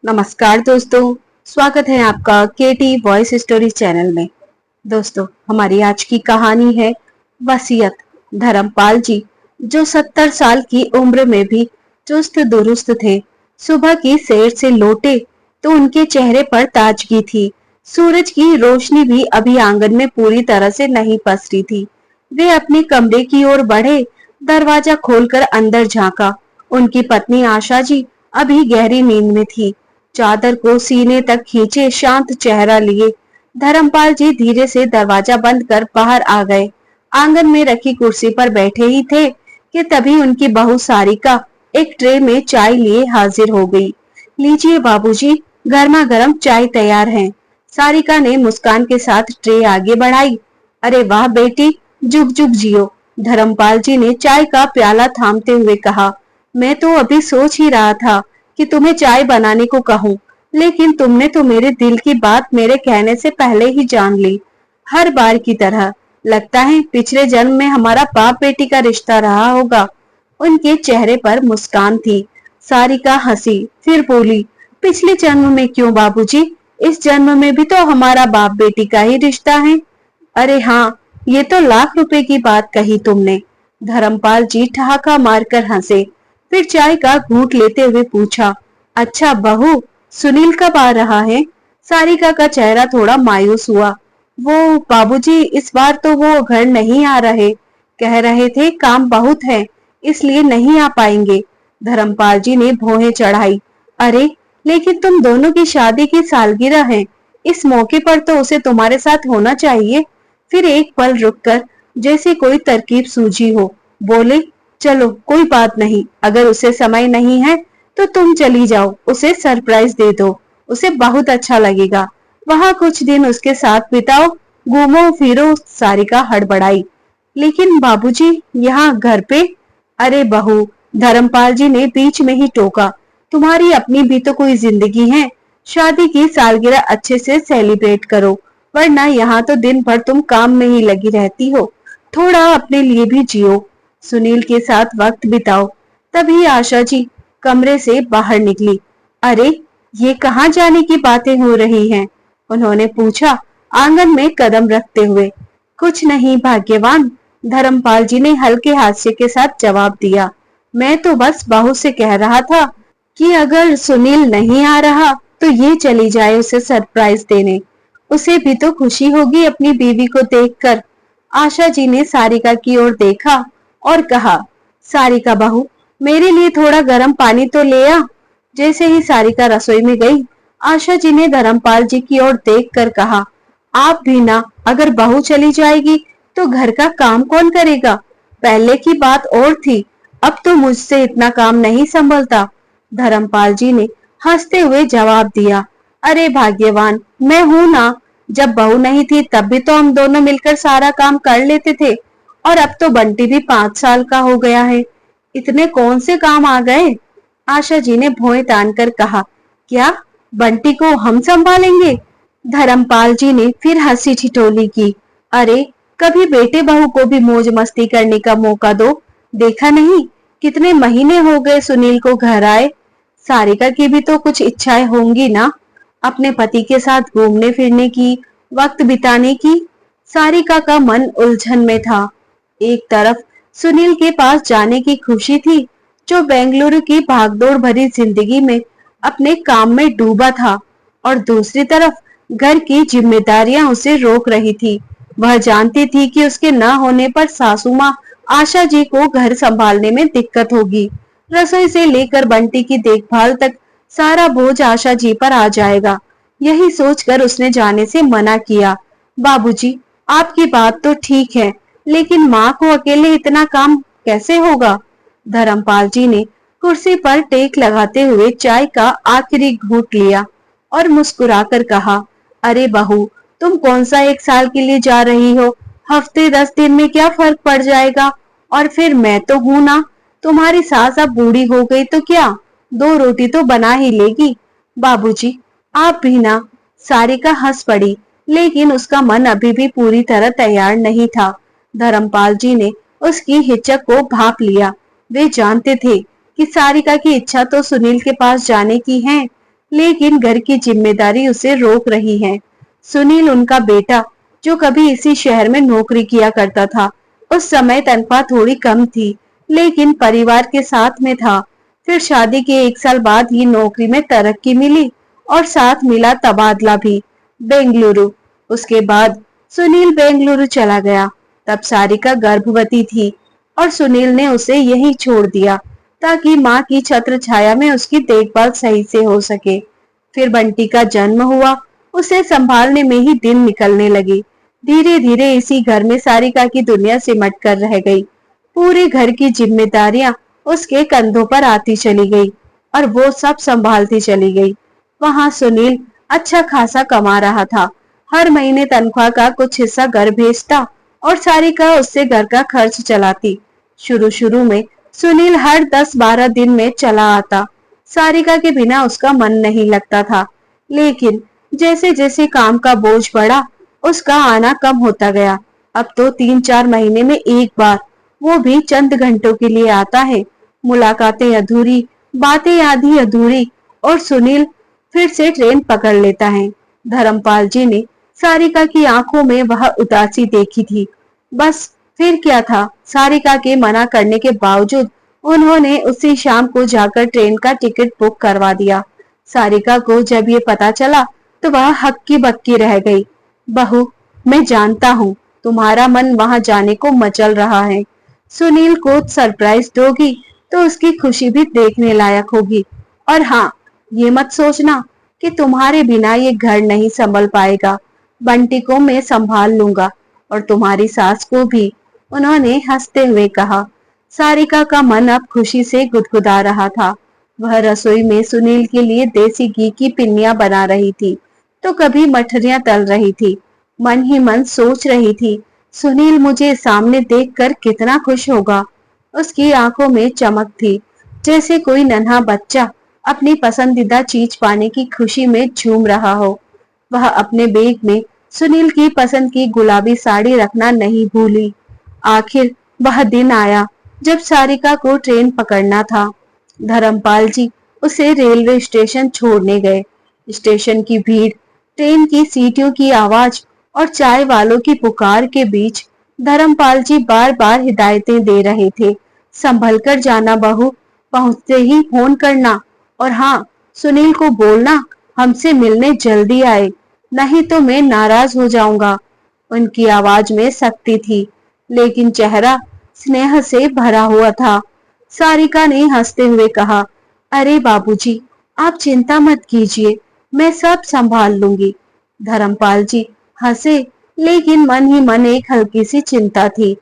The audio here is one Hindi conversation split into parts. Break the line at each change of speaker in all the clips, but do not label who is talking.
नमस्कार दोस्तों, स्वागत है आपका केटी वॉइस स्टोरी चैनल में। दोस्तों, हमारी आज की कहानी है वसीयत। धर्मपाल जी, जो 70 साल की उम्र में भी चुस्त दुरुस्त थे, सुबह की सैर से लौटे तो उनके चेहरे पर ताजगी थी। सूरज की रोशनी भी अभी आंगन में पूरी तरह से नहीं पसरी थी। वे अपने कमरे की ओर बढ़े, दरवाजा खोलकर अंदर झांका। उनकी पत्नी आशा जी अभी गहरी नींद में थी। चादर को सीने तक खींचे शांत चेहरा लिए धर्मपाल जी धीरे से दरवाजा बंद कर बाहर आ गए। आंगन में रखी कुर्सी पर बैठे ही थे कि तभी उनकी बहू सारिका एक ट्रे में चाय लिए हाजिर हो गई। लीजिए बाबूजी, गर्मा गर्म चाय तैयार है। सारिका ने मुस्कान के साथ ट्रे आगे बढ़ाई। अरे वाह बेटी, जुग जुग जियो। धर्मपाल जी ने चाय का प्याला थामते हुए कहा। मैं तो अभी सोच ही रहा था कि तुम्हें चाय बनाने को कहूँ, लेकिन तुमने तो मेरे दिल की बात मेरे कहने से पहले ही जान ली। हर बार की तरह लगता है पिछले जन्म में हमारा बाप बेटी का रिश्ता रहा होगा। उनके चेहरे पर मुस्कान थी। सारिका हंसी, फिर बोली, पिछले जन्म में क्यों बाबूजी, इस जन्म में भी तो हमारा बाप बेटी का ही रिश्ता है। अरे हाँ, ये तो लाख रुपए की बात कही तुमने। धर्मपाल जी ठहाका मारकर हंसे, फिर चाय का घूंट लेते हुए पूछा, अच्छा बहू, सुनील कब आ रहा है? सारिका का चेहरा थोड़ा मायूस हुआ। वो बाबूजी, इस बार तो वो घर नहीं आ रहे। कह रहे थे काम बहुत है, इसलिए नहीं आ पाएंगे। धर्मपाल जी ने भौहें चढ़ाई। अरे, लेकिन तुम दोनों की शादी की सालगिरह है, इस मौके पर तो उसे तुम्हारे साथ होना चाहिए। फिर एक पल रुककर जैसे कोई तरकीब सूझी हो, बोले, चलो कोई बात नहीं, अगर उसे समय नहीं है तो तुम चली जाओ, उसे सरप्राइज दे दो, उसे बहुत अच्छा लगेगा। वहां कुछ दिन उसके साथ बिताओ, घूमो फिरो। सारिका हड़बड़ाई। लेकिन बाबूजी, यहाँ घर पे? अरे बहू, धर्मपाल जी ने बीच में ही टोका, तुम्हारी अपनी भी तो कोई जिंदगी है। शादी की सालगिरह अच्छे से सेलिब्रेट करो, वरना यहाँ तो दिन भर तुम काम में ही लगी रहती हो। थोड़ा अपने लिए भी जियो, सुनील के साथ वक्त बिताओ। तभी आशा जी कमरे से बाहर निकली। अरे, ये कहाँ जाने की बातें हो रही हैं? उन्होंने पूछा आंगन में कदम रखते हुए। कुछ नहीं भाग्यवान, धर्मपाल जी ने हल्के हास्य के साथ जवाब दिया। मैं तो बस बहू से कह रहा था कि अगर सुनील नहीं आ रहा तो ये चली जाए उसे सरप्राइज देने। उसे भी तो खुशी होगी अपनी बीवी को देखकर। आशा जी ने सारिका की ओर देखा और कहा, सारिका बहू, मेरे लिए थोड़ा गर्म पानी तो ले आ। जैसे ही सारिका रसोई में गई, आशा जी ने धर्मपाल जी की ओर देखकर कहा, आप भी ना, अगर बहू चली जाएगी तो घर का काम कौन करेगा? पहले की बात और थी, अब तो मुझसे इतना काम नहीं संभलता। धर्मपाल जी ने हंसते हुए जवाब दिया, अरे भाग्यवान, मैं हूं ना। जब बहू नहीं थी तब भी तो हम दोनों मिलकर सारा काम कर लेते थे, और अब तो बंटी भी 5 साल का हो गया है, इतने कौन से काम आ गए? आशा जी ने भौं तान कर कहा, क्या बंटी को हम संभालेंगे? धर्मपाल जी ने फिर हंसी ठिठोली की। अरे, कभी बेटे बहू को भी मौज मस्ती करने का मौका दो। देखा नहीं कितने महीने हो गए सुनील को घर आए। सारिका की भी तो कुछ इच्छाएं होंगी ना, अपने पति के साथ घूमने फिरने की, वक्त बिताने की। सारिका का मन उलझन में था। एक तरफ सुनील के पास जाने की खुशी थी, जो बेंगलुरु की भागदौड़ भरी जिंदगी में अपने काम में डूबा था, और दूसरी तरफ घर की जिम्मेदारियां उसे रोक रही थी। वह जानती थी कि उसके न होने पर सासू माँ आशा जी को घर संभालने में दिक्कत होगी। रसोई से लेकर बंटी की देखभाल तक सारा बोझ आशा जी पर आ जाएगा। यही सोचकर उसने जाने से मना किया। बाबूजी, आपकी बात तो ठीक है, लेकिन माँ को अकेले इतना काम कैसे होगा? धर्मपाल जी ने कुर्सी पर टेक लगाते हुए चाय का आखिरी घूंट लिया और मुस्कुराकर कहा, अरे बहू, तुम कौन सा 1 साल के लिए जा रही हो? हफ्ते 10 दिन में क्या फर्क पड़ जाएगा? और फिर मैं तो हूं ना। तुम्हारी सास अब बूढ़ी हो गई तो क्या, 2 रोटी तो बना ही लेगी। बाबूजी, आप भी ना। सारिका हंस पड़ी, लेकिन उसका मन अभी भी पूरी तरह तैयार नहीं था। धर्मपाल जी ने उसकी हिचक को भांप लिया। वे जानते थे कि सारिका की इच्छा तो सुनील के पास जाने की है, लेकिन घर की जिम्मेदारी उसे रोक रही है। सुनील उनका बेटा, जो कभी इसी शहर में नौकरी किया करता था। उस समय तनख्वाह थोड़ी कम थी, लेकिन परिवार के साथ में था। फिर शादी के 1 साल बाद ही नौकरी में तरक्की मिली और साथ मिला तबादला भी, बेंगलुरु। उसके बाद सुनील बेंगलुरु चला गया। तब सारिका गर्भवती थी और सुनील ने उसे यहीं छोड़ दिया ताकि मां की छत्र छाया में उसकी देखभाल सही से हो सके। फिर बंटी का जन्म हुआ। उसे संभालने में ही दिन निकलने लगे। धीरे धीरे इसी घर में सारिका की दुनिया सिमट कर रह गई। पूरे घर की जिम्मेदारियां उसके कंधों पर आती चली गई और वो सब संभालती चली गई। वहां सुनील अच्छा खासा कमा रहा था। हर महीने तनख्वाह का कुछ हिस्सा घर भेजता और सारिका उससे घर का खर्च चलाती। शुरू शुरू में सुनील हर 10-12 दिन में चला आता। सारिका के बिना उसका मन नहीं लगता था, लेकिन जैसे जैसे काम का बोझ बढ़ा, उसका आना कम होता गया। अब तो 3-4 महीने में एक बार, वो भी चंद घंटों के लिए आता है। मुलाकातें अधूरी, बातें आधी अधूरी और सुनील फिर से ट्रेन पकड़ लेता है। धर्मपाल जी ने सारिका की आंखों में वह उदासी देखी थी। बस फिर क्या था, सारिका के मना करने के बावजूद उन्होंने उसी शाम को जाकर ट्रेन का टिकट बुक करवा दिया। सारिका को जब ये पता चला तो वह हक्की बक्की रह गई। बहू, मैं जानता हूँ तुम्हारा मन वहां जाने को मचल रहा है। सुनील को सरप्राइज दोगी तो उसकी खुशी भी देखने लायक होगी। और हाँ, ये मत सोचना कि तुम्हारे बिना ये घर नहीं संभल पाएगा। बंटी को मैं संभाल लूंगा और तुम्हारी सास को भी, उन्होंने हंसते हुए कहा। सारिका का मन अब खुशी से गुदगुदा रहा था। वह रसोई में सुनील के लिए देसी घी की पिन्नियां बना रही थी, तो कभी मठरियां तल रही थी। मन ही मन सोच रही थी, सुनील मुझे सामने देखकर कितना खुश होगा। उसकी आंखों में चमक थी, जैसे कोई नन्हा बच्चा अपनी पसंदीदा चीज पाने की खुशी में झूम रहा हो। वह अपने बैग में सुनील की पसंद की गुलाबी साड़ी रखना नहीं भूली। आखिर वह दिन आया जब सारिका को ट्रेन पकड़ना था। धर्मपाल जी उसे रेलवे स्टेशन छोड़ने गए। स्टेशन की भीड़, ट्रेन की सीटियों की आवाज और चाय वालों की पुकार के बीच धर्मपाल जी बार बार हिदायतें दे रहे थे। संभल कर जाना बहू, पहुंचते ही फोन करना। और हाँ, सुनील को बोलना हमसे मिलने जल्दी आए, नहीं तो मैं नाराज हो जाऊंगा। उनकी आवाज में सख्ती थी, लेकिन चेहरा स्नेह से भरा हुआ था। सारिका ने हंसते हुए कहा, अरे बाबूजी, आप चिंता मत कीजिए, मैं सब संभाल लूंगी। धर्मपाल जी हंसे, लेकिन मन ही मन एक हल्की सी चिंता थी।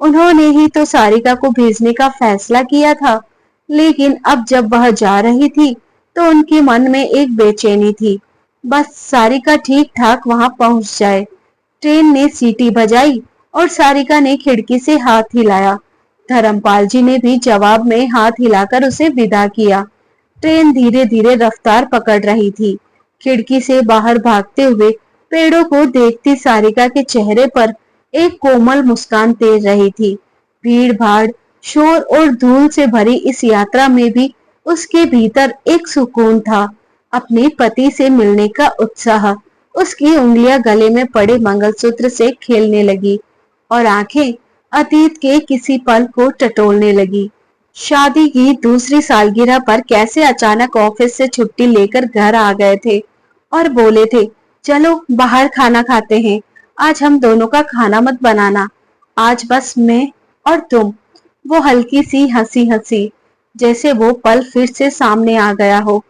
उन्होंने ही तो सारिका को भेजने का फैसला किया था, लेकिन अब जब वह जा रही थी तो उनके मन में एक बेचैनी थी। बस सारिका ठीक ठाक वहां पहुंच जाए। ट्रेन ने सीटी बजाई और सारिका ने खिड़की से हाथ हिलाया। धर्मपाल जी ने भी जवाब में हाथ हिलाकर उसे विदा किया। ट्रेन धीरे धीरे रफ्तार पकड़ रही थी। खिड़की से बाहर भागते हुए पेड़ों को देखती सारिका के चेहरे पर एक कोमल मुस्कान तैर रही थी। भीड़ भाड़, शोर और धूल से भरी इस यात्रा में भी उसके भीतर एक सुकून था। अपने पति से मिलने का उत्साह। उसकी उंगलियां गले में पड़े मंगलसूत्र से खेलने लगी और आंखें अतीत के किसी पल को टटोलने लगी। शादी की दूसरी सालगिरह पर कैसे अचानक ऑफिस से छुट्टी लेकर घर आ गए थे और बोले थे, चलो बाहर खाना खाते हैं। आज हम दोनों का खाना मत बनाना, आज बस मैं और तुम। वो हल्की सी हंसी हंसी, जैसे वो पल फिर से सामने आ गया हो।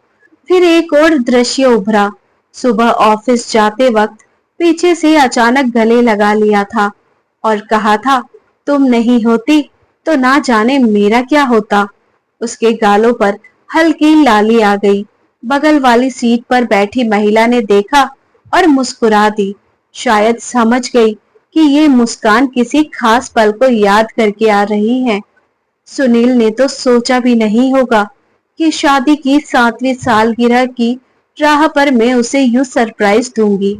फिर एक और दृश्य उभरा। सुबह ऑफिस जाते वक्त पीछे से अचानक गले लगा लिया था और कहा था, तुम नहीं होती तो ना जाने मेरा क्या होता। उसके गालों पर हल्की लाली आ गई। बगल वाली सीट पर बैठी महिला ने देखा और मुस्कुरा दी। शायद समझ गई कि ये मुस्कान किसी खास पल को याद करके आ रही है। सुनील ने तो सोचा भी नहीं होगा कि शादी की 7वीं सालगिरह की राह पर मैं उसे यूं सरप्राइज दूंगी।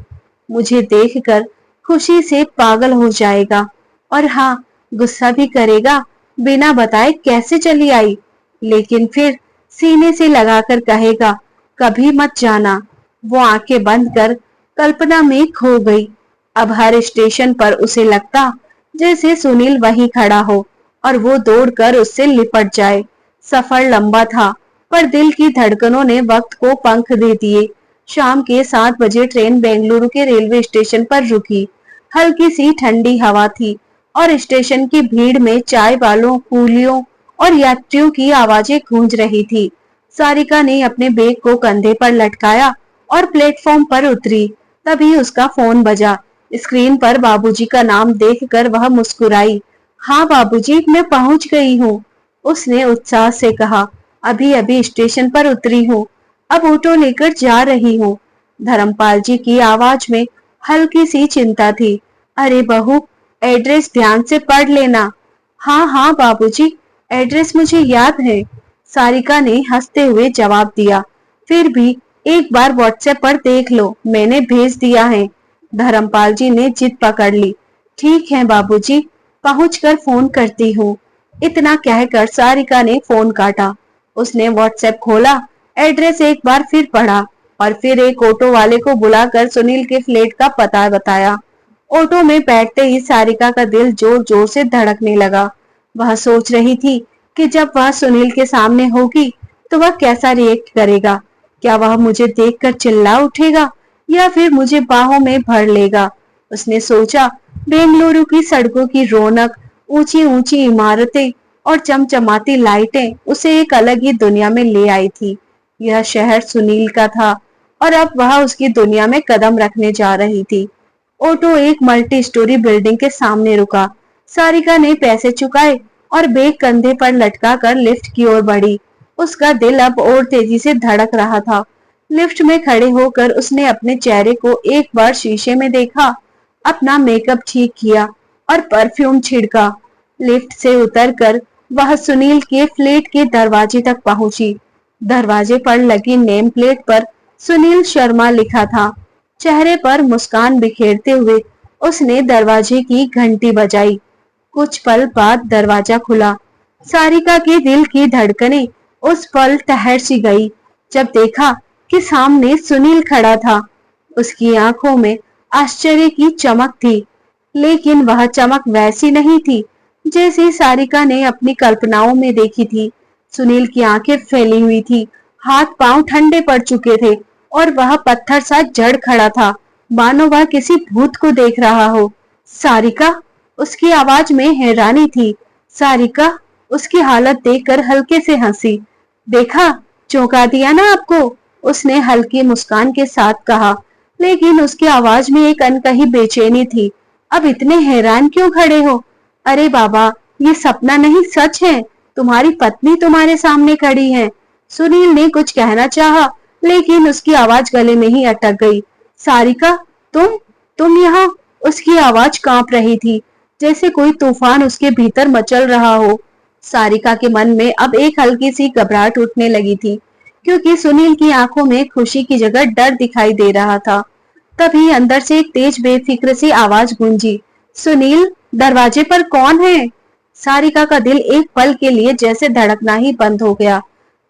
मुझे देखकर खुशी से पागल हो जाएगा और हाँ, गुस्सा भी करेगा, बिना बताए कैसे चली आई। लेकिन फिर सीने से लगाकर कहेगा, कभी मत जाना। वो आंखें बंद कर कल्पना में खो गई। अब हर स्टेशन पर उसे लगता जैसे सुनील वहीं खड़ा हो और वो दौड़कर उससे लिपट जाए। सफर लंबा था, पर दिल की धड़कनों ने वक्त को पंख दे दिए। शाम के 7 बजे ट्रेन बेंगलुरु के रेलवे स्टेशन पर रुकी। हल्की सी ठंडी हवा थी और स्टेशन की भीड़ में चाय वालों, कूलियों और यात्रियों की आवाजें गूंज रही थी। सारिका ने अपने बैग को कंधे पर लटकाया और प्लेटफॉर्म पर उतरी। तभी उसका फोन बजा। स्क्रीन पर बाबूजी का नाम देखकर वह मुस्कुराई। हाँ बाबूजी, मैं पहुंच गई हूँ, उसने उत्साह से कहा। अभी अभी स्टेशन पर उतरी हूँ, अब ऑटो लेकर जा रही हूँ। धर्मपाल जी की आवाज में हल्की सी चिंता थी। अरे बहू, एड्रेस ध्यान से पढ़ लेना। हाँ हाँ बाबूजी, एड्रेस मुझे याद है, सारिका ने हंसते हुए जवाब दिया। फिर भी एक बार व्हाट्सएप पर देख लो, मैंने भेज दिया है। धर्मपाल जी ने जिद पकड़ ली। ठीक है बाबूजी, पहुंचकर फोन करती हूँ। इतना कहकर सारिका ने फोन काटा। उसने व्हाट्सएप खोला, एड्रेस एक बार फिर पढ़ा और फिर एक ऑटो वाले को बुलाकर सुनील के फ्लैट का पता बताया। ऑटो में बैठते ही सारिका का दिल जोर जोर से धड़कने लगा। वह सोच रही थी कि जब वह सुनील के सामने होगी तो वह कैसा रिएक्ट करेगा। क्या वह मुझे देखकर चिल्ला उठेगा या फिर मुझे बाहों में भर लेगा। उसने सोचा, बेंगलुरु की सड़कों की रौनक, ऊंची ऊंची इमारतें और चमचमाती लाइटें उसे एक अलग ही दुनिया में ले आई थी। यह शहर सुनील का था और अब वह उसकी दुनिया में कदम रखने जा रही थी। ऑटो एक मल्टी स्टोरी बिल्डिंग के सामने रुका। सारिका ने पैसे चुकाए और बैग कंधे पर लटका कर लिफ्ट की ओर बढ़ी। उसका दिल अब और तेजी से धड़क रहा था। लिफ्ट में खड़े होकर उसने अपने चेहरे को एक बार शीशे में देखा, अपना मेकअप ठीक किया और परफ्यूम छिड़का। लिफ्ट से उतरकर वह सुनील के फ्लैट के दरवाजे तक पहुंची। दरवाजे पर लगी नेम प्लेट पर सुनील शर्मा लिखा था। चेहरे पर मुस्कान बिखेरते हुए उसने दरवाजे की घंटी बजाई। कुछ पल बाद दरवाजा खुला। सारिका के दिल की धड़कनें उस पल ठहर सी गई जब देखा कि सामने सुनील खड़ा था। उसकी आंखों में आश्चर्य की चमक थी, लेकिन वह चमक वैसी नहीं थी जैसी सारिका ने अपनी कल्पनाओं में देखी थी। सुनील की आंखें फैली हुई थी, हाथ पांव ठंडे पड़ चुके थे और वह पत्थर सा जड़ खड़ा था, मानो वह किसी भूत को देख रहा हो। सारिका, उसकी आवाज में हैरानी थी। सारिका उसकी हालत देखकर हल्के से हंसी। देखा, चौंका दिया ना आपको, उसने हल्की मुस्कान के साथ कहा, लेकिन उसकी आवाज में एक अनकही बेचैनी थी। अब इतने हैरान क्यों खड़े हो? अरे बाबा, ये सपना नहीं, सच है। तुम्हारी पत्नी तुम्हारे सामने खड़ी है। सुनील ने कुछ कहना चाहा, लेकिन उसकी आवाज गले में ही अटक गई। सारिका, तुम यहाँ? उसकी आवाज कांप रही थी, जैसे कोई तूफान उसके भीतर मचल रहा हो। सारिका के मन में अब एक हल्की सी घबराहट उठने लगी थी, क्योंकि सुनील की आंखों में खुशी की जगह डर दिखाई दे रहा था। तभी अंदर से एक तेज बेफिक्र सी आवाज गूंजी। सुनील, दरवाजे पर कौन है? सारिका का दिल एक पल के लिए जैसे धड़कना ही बंद हो गया।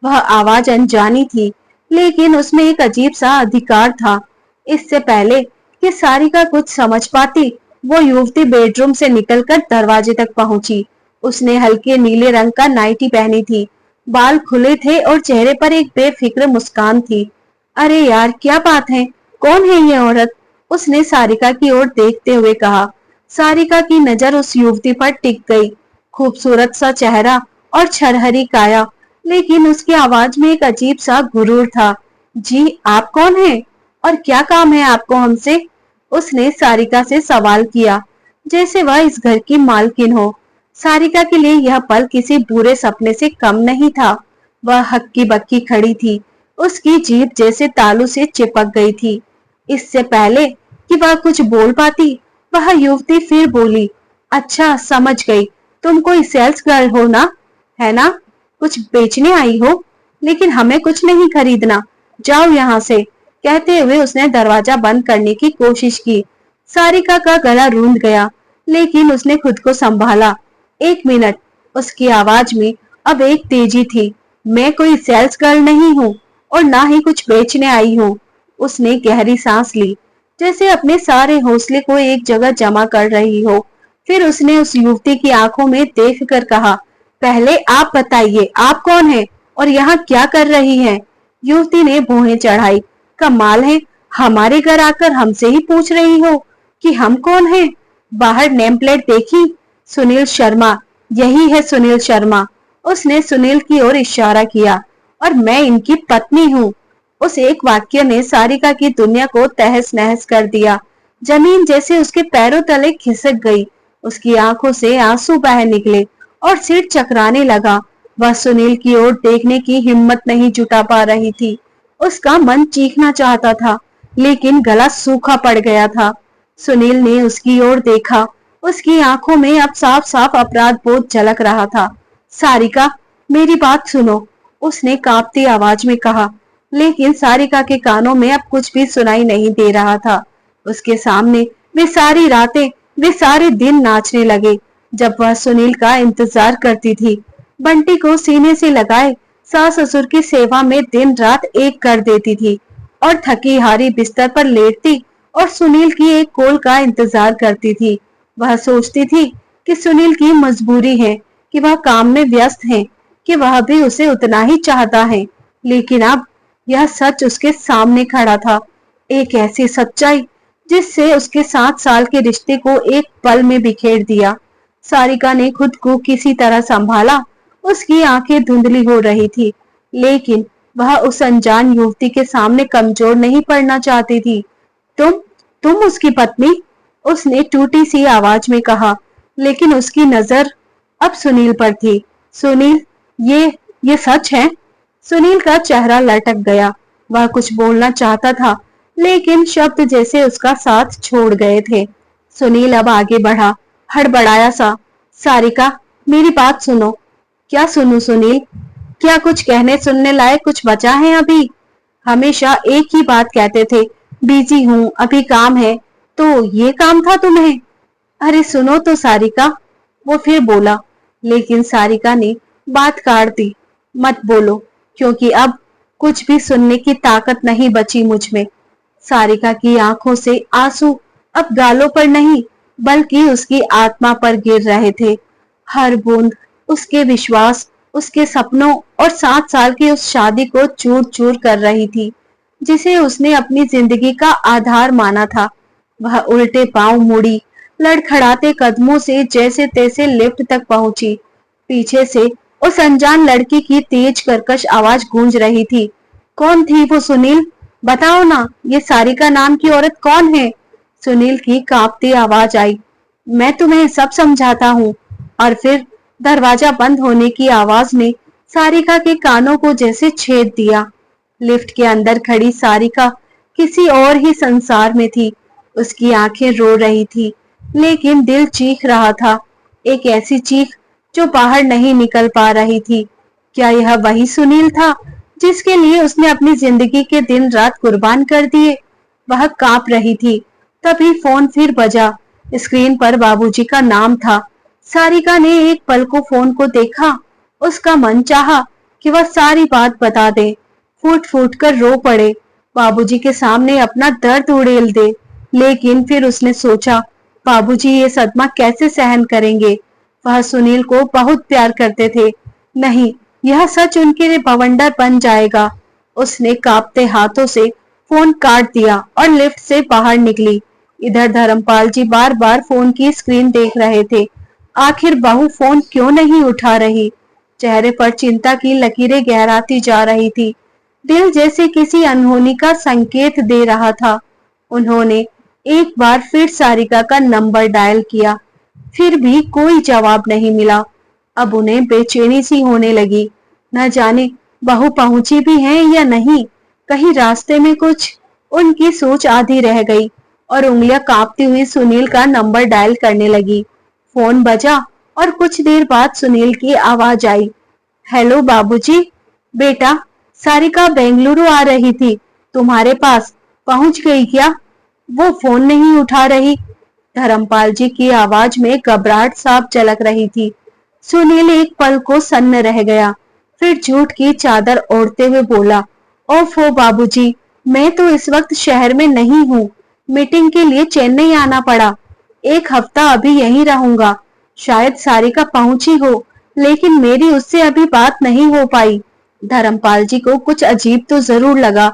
वह आवाज अनजानी थी, लेकिन उसमें एक अजीब सा अधिकार था। इससे पहले कि सारिका कुछ समझ पाती, वो युवती बेडरूम से निकलकर दरवाजे तक पहुंची। उसने हल्के नीले रंग का नाइटी पहनी थी, बाल खुले थे और चेहरे पर एक बेफिक्र मुस्कान थी। अरे यार, क्या बात है, कौन है ये औरत? उसने सारिका की ओर देखते हुए कहा। सारिका की नजर उस युवती पर टिक गई। खूबसूरत सा चेहरा और छरहरी काया, लेकिन उसकी आवाज में एक अजीब सा गुरूर था। जी, आप कौन हैं और क्या काम है आपको हमसे? उसने सारिका से सवाल किया, जैसे वह इस घर की मालकिन हो। सारिका के लिए यह पल किसी बुरे सपने से कम नहीं था। वह हक्की बक्की खड़ी थी, उसकी जीभ जैसे तालू से चिपक गई थी। इससे पहले कि वह कुछ बोल पाती, वह युवती फिर बोली, अच्छा समझ गई, तुम कोई सेल्स गर्ल हो ना, है ना? कुछ बेचने आई हो, लेकिन हमें कुछ नहीं खरीदना, जाओ यहाँ से। कहते हुए उसने दरवाजा बंद करने की कोशिश की। सारिका का गला रूंध गया, लेकिन उसने खुद को संभाला। एक मिनट, उसकी आवाज में अब एक तेजी थी। मैं कोई सेल्स गर्ल नहीं हूँ और ना ही कुछ बेचने आई हूँ। उसने गहरी सांस ली, जैसे अपने सारे हौसले को एक जगह जमा कर रही हो। फिर उसने उस युवती की आंखों में देखकर कहा, पहले आप बताइए, आप कौन है और यहाँ क्या कर रही हैं? युवती ने भौहें चढ़ाई। कमाल है, हमारे घर आकर हमसे ही पूछ रही हो कि हम कौन हैं? बाहर नेम प्लेट देखी? सुनील शर्मा, यही है सुनील शर्मा। उसने सुनील की ओर इशारा किया। और मैं इनकी पत्नी हूँ। उस एक वाक्य ने सारिका की दुनिया को तहस नहस कर दिया। जमीन जैसे उसके पैरों तले खिसक गई। उसकी आंखों से आंसू बह निकले और सिर चकराने लगा। वह सुनील की ओर देखने की हिम्मत नहीं जुटा पा रही थी। उसका मन चीखना चाहता था, लेकिन गला सूखा पड़ गया था। सुनील ने उसकी ओर देखा। उसकी आंखों में अब साफ साफ अपराध बोध झलक रहा था। सारिका, मेरी बात सुनो, उसने कांपती आवाज में कहा। लेकिन सारिका के कानों में अब कुछ भी सुनाई नहीं दे रहा था। उसके सामने वे सारी रातें, वे सारे दिन नाचने लगे, जब वह सुनील का इंतजार करती थी। बंटी को सीने से लगाए सास ससुर की सेवा में दिन रात एक कर देती थी और थकी हारी बिस्तर पर लेटती और सुनील की एक कॉल का इंतजार करती थी। वह सोचती थी कि सुनील की मजबूरी है, कि वह काम में व्यस्त है, कि वह भी उसे उतना ही चाहता है। लेकिन अब यह सच उसके सामने खड़ा था, एक ऐसी सच्चाई जिससे उसके 7 साल के रिश्ते को एक पल में बिखेर दिया। सारिका ने खुद को किसी तरह संभाला। उसकी आंखें धुंधली हो रही थी, लेकिन वह उस अनजान युवती के सामने कमजोर नहीं पड़ना चाहती थी। तुम तुम उसकी पत्नी? उसने टूटी सी आवाज में कहा, लेकिन उसकी नजर अब सुनील पर थी। सुनील, ये सच है? सुनील का चेहरा लटक गया। वह कुछ बोलना चाहता था, लेकिन शब्द जैसे उसका साथ छोड़ गए थे। सुनील अब आगे बढ़ा, हड़बड़ाया सा। सारिका, मेरी बात सुनो। क्या सुनूं सुनील? क्या कुछ कहने सुनने लायक कुछ बचा है अभी? हमेशा एक ही बात कहते थे, बिजी हूँ, अभी काम है। तो ये काम था तुम्हें? अरे सुनो तो सारिका, वो फिर बोला। लेकिन सारिका ने बात काट दी। मत बोलो, क्योंकि अब कुछ भी सुनने की ताकत नहीं बची मुझ में। सारिका की आंखों से आंसू अब गालों पर नहीं, बल्कि उसकी आत्मा पर गिर रहे थे। हर बूंद उसके विश्वास, उसके सपनों और 7 साल की उस शादी को चूर चूर कर रही थी, जिसे उसने अपनी जिंदगी का आधार माना था। वह उल्टे पांव मुड़ी, लड़खड़ाते कदमों से जैसे तैसे लिफ्ट तक पहुंची। पीछे से उस अनजान लड़की की तेज कर्कश आवाज गूंज रही थी। कौन थी वो सुनील? बताओ ना, ये सारिका नाम की औरत कौन है? सुनील की कांपती आवाज आई। मैं तुम्हें सब समझाता हूँ। और फिर दरवाजा बंद होने की आवाज ने सारिका के कानों को जैसे छेद दिया। लिफ्ट के अंदर खड़ी सारिका किसी और ही संसार में थी। उसकी आंखें रो रही थी, लेकिन दिल चीख रहा था, एक ऐसी चीख जो बाहर नहीं निकल पा रही थी। क्या यह वही सुनील था जिसके लिए उसने अपनी जिंदगी के दिन रात कुर्बान कर दिए? वह कांप रही थी। तभी फोन फिर बजा। स्क्रीन पर बाबूजी का नाम था। सारिका ने एक पल को फोन को देखा। उसका मन चाहा कि वह सारी बात बता दे, फूट फूट कर रो पड़े, बाबूजी के सामने अपना दर्द उड़ेल दे। लेकिन फिर उसने सोचा, बाबूजी ये सदमा कैसे सहन करेंगे? वह सुनील को बहुत प्यार करते थे। नहीं, यह सच उनके लिए बवंडर बन जाएगा। उसने कांपते हाथों से फोन काट दिया और लिफ्ट से बाहर निकली। इधर धर्मपाल जी बार बार फोन की स्क्रीन देख रहे थे। आखिर बहू फोन क्यों नहीं उठा रही? चेहरे पर चिंता की लकीरें गहराती जा रही थी। दिल जैसे किसी अनहोनी का संकेत दे रहा था। उन्होंने एक बार फिर सारिका का नंबर डायल किया, फिर भी कोई जवाब नहीं मिला। अब उन्हें बेचैनी सी होने लगी। न जाने बहू पहुंची भी है या नहीं, कहीं रास्ते में कुछ। उनकी सोच आधी रह गई और उंगलियां कांपती हुई सुनील का नंबर डायल करने लगी। फोन बजा और कुछ देर बाद सुनील की आवाज आई। हेलो बाबूजी। बेटा, सारिका बेंगलुरु आ रही थी, तुम्हारे पास पहुंच गई क्या? वो फोन नहीं उठा रही। धर्मपाल जी की आवाज में घबराहट साफ झलक रही थी। सुनील एक पल को सन्न रह गया, फिर झूठ की चादर ओढ़ते हुए बोला, ओफो बाबूजी, मैं तो इस वक्त शहर में नहीं हूँ। मीटिंग के लिए चेन्नई आना पड़ा। एक हफ्ता अभी यहीं रहूंगा। शायद सारिका पहुंची हो, लेकिन मेरी उससे अभी बात नहीं हो पाई। धर्मपाल जी को कुछ अजीब तो जरूर लगा,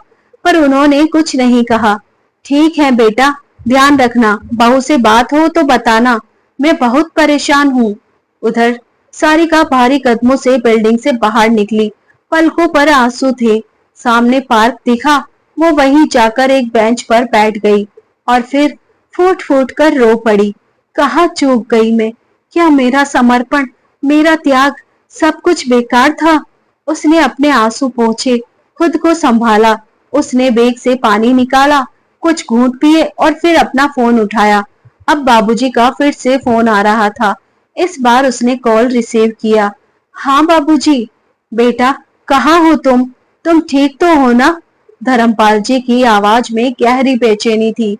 पर उन्होंने कुछ नहीं कहा। ठीक है बेटा, ध्यान रखना, बहू से बात हो तो बताना, मैं बहुत परेशान हूँ। उधर सारिका भारी कदमों से बिल्डिंग से बाहर निकली। पलकों पर आंसू थे। सामने पार्क दिखा, वो वहीं जाकर एक बेंच पर बैठ गई और फिर फूट फूट कर रो पड़ी। कहाँ चूक गई मैं? क्या मेरा समर्पण, मेरा त्याग, सब कुछ बेकार था? उसने अपने आंसू पोंछे, खुद को संभाला। उसने बैग से पानी निकाला, कुछ घूंट पिए और फिर अपना फोन उठाया। अब बाबूजी का फिर से फोन आ रहा था। इस बार उसने कॉल रिसीव किया। हाँ बाबूजी। बेटा, कहाँ हो तुम? तुम ठीक तो हो ना? धर्मपाल जी की आवाज में गहरी बेचैनी थी।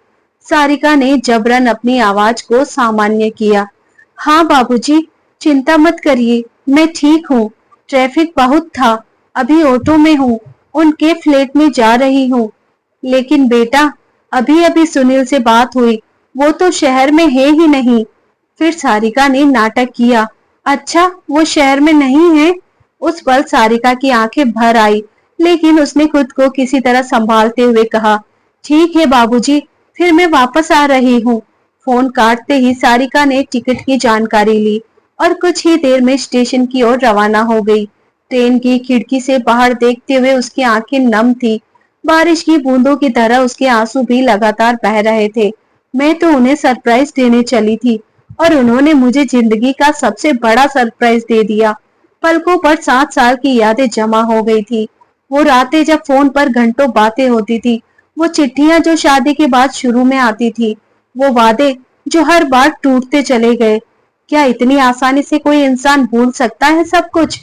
सारिका ने जबरन अपनी आवाज को सामान्य किया। हाँ बाबूजी, चिंता मत करिए, मैं ठीक हूँ। ट्रैफिक बहुत था, अभी ऑटो में हूँ, उनके फ्लैट में जा रही हूँ। लेकिन बेटा, अभी अभी सुनील से बात हुई, वो तो शहर में है ही नहीं। फिर सारिका ने नाटक किया। अच्छा, वो शहर में नहीं है? उस पल सारिका की आंखें भर आई, लेकिन उसने खुद को किसी तरह संभालते हुए कहा, ठीक है बाबूजी, फिर मैं वापस आ रही हूँ। फोन काटते ही सारिका ने टिकट की जानकारी ली और कुछ ही देर में स्टेशन की ओर रवाना हो गई। ट्रेन की खिड़की से बाहर देखते हुए उसकी आंखें नम थी। बारिश की बूंदों की तरह उसके आंसू भी लगातार बह रहे थे। मैं तो उन्हें सरप्राइज देने चली थी और उन्होंने मुझे जिंदगी का सबसे बड़ा सरप्राइज दे दिया। पलकों पर 7 साल की यादें जमा हो गई थी। वो रातें जब फोन पर घंटों बातें होती थी, वो चिट्ठियां जो शादी के बाद शुरू में आती थी, वो वादे जो हर बार टूटते चले गए। क्या इतनी आसानी से कोई इंसान भूल सकता है सब कुछ?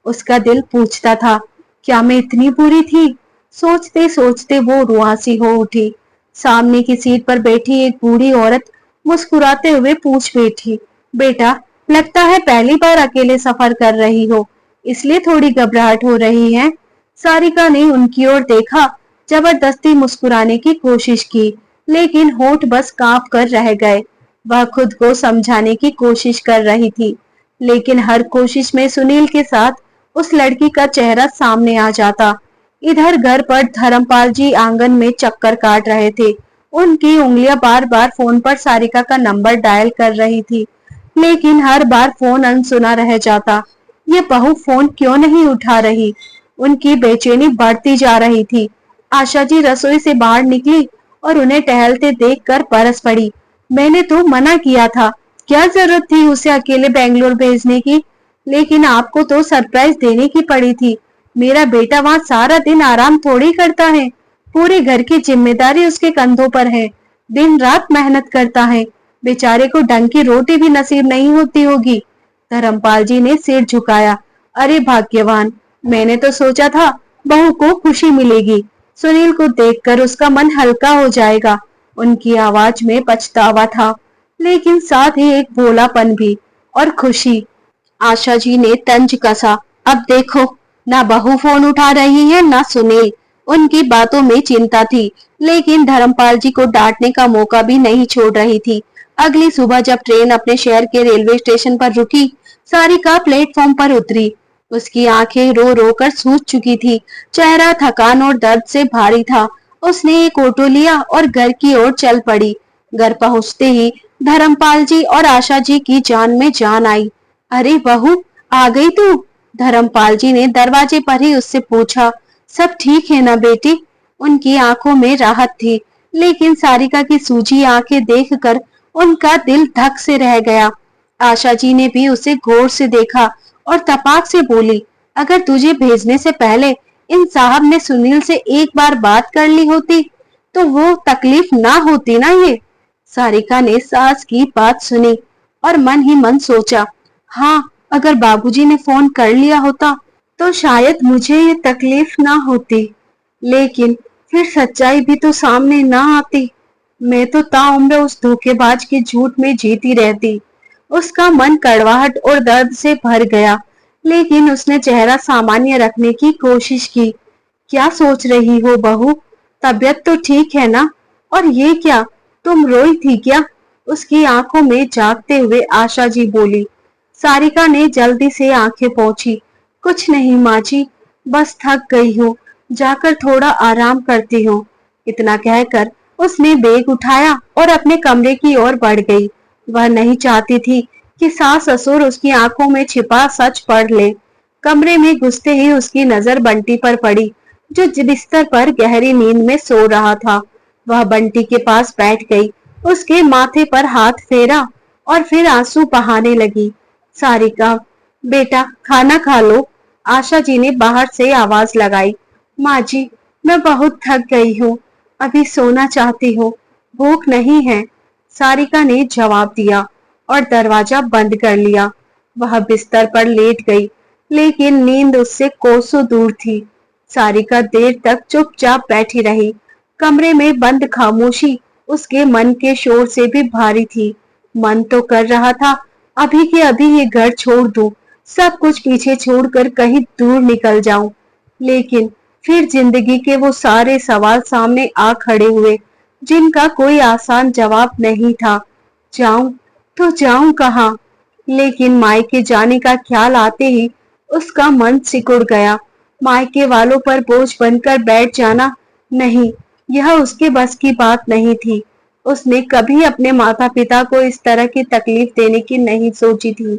उसका दिल पूछता था, क्या मैं इतनी बुरी थी? सोचते सोचते वो रुआंसी हो उठी। सामने की सीट पर बैठी एक बूढ़ी औरत मुस्कुराते हुए पूछ बैठी, बेटा, लगता है पहली बार अकेले सफर कर रही हो, इसलिए थोड़ी घबराहट हो रही है। सारिका ने उनकी ओर देखा, जबरदस्ती मुस्कुराने की कोशिश की, लेकिन होंठ बस कांप कर रह गए। वह खुद को समझाने की कोशिश कर रही थी, लेकिन हर कोशिश में सुनील के साथ उस लड़की का चेहरा सामने आ जाता। इधर घर पर धर्मपाल जी आंगन में चक्कर काट रहे थे। उनकी उंगलियां बार बार फोन पर सारिका का नंबर डायल कर रही थी, लेकिन हर बार फोन अनसुना रह जाता। ये बहू फोन क्यों नहीं उठा रही? उनकी बेचैनी बढ़ती जा रही थी। आशा जी रसोई से बाहर निकली और उन्हें टहलते देखकर बरस पड़ी। मैंने तो मना किया था, क्या जरूरत थी उसे अकेले बेंगलोर भेजने की? लेकिन आपको तो सरप्राइज देने की पड़ी थी। मेरा बेटा वहां सारा दिन आराम थोड़ी करता है, पूरे घर की जिम्मेदारी उसके कंधों पर है। दिन रात मेहनत करता है, बेचारे को ढंग की रोटी भी नसीब नहीं होती होगी। धर्मपाल जी ने सिर झुकाया। अरे भाग्यवान, मैंने तो सोचा था बहू को खुशी मिलेगी, सुनील को देखकर उसका मन हल्का हो जाएगा। उनकी आवाज में पछतावा था, लेकिन साथ ही एक भोलापन भी, और खुशी। आशा जी ने तंज कसा। अब देखो, ना बहू फोन उठा रही है ना सुनील। उनकी बातों में चिंता थी, लेकिन धर्मपाल जी को डांटने का मौका भी नहीं छोड़ रही थी। अगली सुबह जब ट्रेन अपने शहर के रेलवे स्टेशन पर रुकी, सारिका प्लेटफॉर्म पर उतरी। उसकी आंखें रो रो कर सूज चुकी थी, चेहरा थकान और दर्द से भारी था। उसने एक ऑटो लिया और घर की ओर चल पड़ी। घर पहुंचते ही धर्मपाल जी और आशा जी की जान में जान आई। अरे बहू, आ गई तू? धर्मपाल जी ने दरवाजे पर ही उससे पूछा। सब ठीक है ना बेटी? उनकी आंखों में राहत थी, लेकिन सारिका की सूजी आंखें देखकर उनका दिल धक से रह गया। आशा जी ने भी उसे गौर से देखा और तपाक से बोली, अगर तुझे भेजने से पहले इन साहब ने सुनील से एक बार बात कर ली होती तो वो तकलीफ ना होती ना ये। सारिका ने सास की बात सुनी और मन ही मन सोचा, हाँ, अगर बाबूजी ने फोन कर लिया होता तो शायद मुझे ये तकलीफ ना होती। लेकिन फिर सच्चाई भी तो सामने ना आती। मैं तो ताउम्र उस धोखेबाज के झूठ में जीती रहती। उसका मन कड़वाहट और दर्द से भर गया, लेकिन उसने चेहरा सामान्य रखने की कोशिश की। क्या सोच रही हो बहू? तबीयत तो ठीक है ना? और ये क्या, तुम रोई थी क्या? उसकी आंखों में झांकते हुए आशा जी बोली। सारिका ने जल्दी से आंखें पोंछी। कुछ नहीं माँ जी, बस थक गई हूँ, जाकर थोड़ा आराम करती हूँ। इतना कहकर उसने बैग उठाया और अपने कमरे की ओर बढ़ गई। वह नहीं चाहती थी कि सास ससुर उसकी आंखों में छिपा सच पढ़ ले। कमरे में घुसते ही उसकी नजर बंटी पर पड़ी, जो बिस्तर पर गहरी नींद में सो रहा था। वह बंटी के पास बैठ गई, उसके माथे पर हाथ फेरा और फिर आंसू बहाने लगी। सारिका, बेटा खाना खा लो। आशा जी ने बाहर से आवाज लगाई। माँ जी, मैं बहुत थक गई हूँ, अभी सोना चाहती हूँ, भूख नहीं है। सारिका ने जवाब दिया और दरवाजा बंद कर लिया। वह बिस्तर पर लेट गई, लेकिन नींद उससे कोसों दूर थी। सारिका देर तक चुपचाप बैठी रही। कमरे में बंद खामोशी उसके मन के शोर से भी भारी थी। मन तो कर रहा था अभी के अभी ये घर छोड़ दूं, सब कुछ पीछे छोड़कर कहीं दूर निकल जाऊं। लेकिन फिर जिंदगी के वो सारे सवाल सामने आ खड़े हुए, जिनका कोई आसान जवाब नहीं था। जाऊं तो जाऊं कहाँ? लेकिन मायके जाने का ख्याल आते ही उसका मन सिकुड़ गया। मायके वालों पर बोझ बनकर बैठ जाना, नहीं, यह उसके बस की बात नहीं थी। उसने कभी अपने माता पिता को इस तरह की तकलीफ देने की नहीं सोची थी।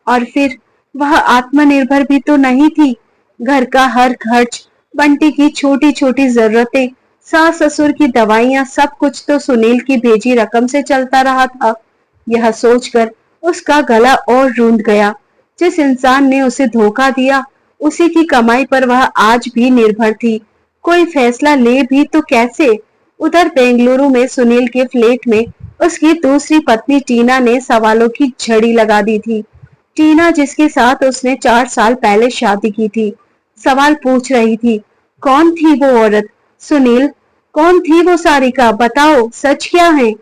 और फिर वह आत्मनिर्भर भी तो नहीं थी। घर का हर खर्च, बंटी की छोटी छोटी जरूरतें, सास ससुर की दवाइयां, सब कुछ तो सुनील की भेजी रकम से चलता रहा था। यह सोचकर उसका गला और रूंध गया। जिस इंसान ने उसे धोखा दिया, उसी की कमाई पर वह आज भी निर्भर थी। कोई फैसला ले भी तो कैसे? उधर बेंगलुरु में सुनील के फ्लैट में उसकी दूसरी पत्नी टीना ने सवालों की झड़ी लगा दी थी। टीना, जिसके साथ उसने 4 साल पहले शादी की थी, सवाल पूछ रही थी। कौन थी वो औरत? सुनील? कौन थी वो सारिका? बताओ, सच क्या है?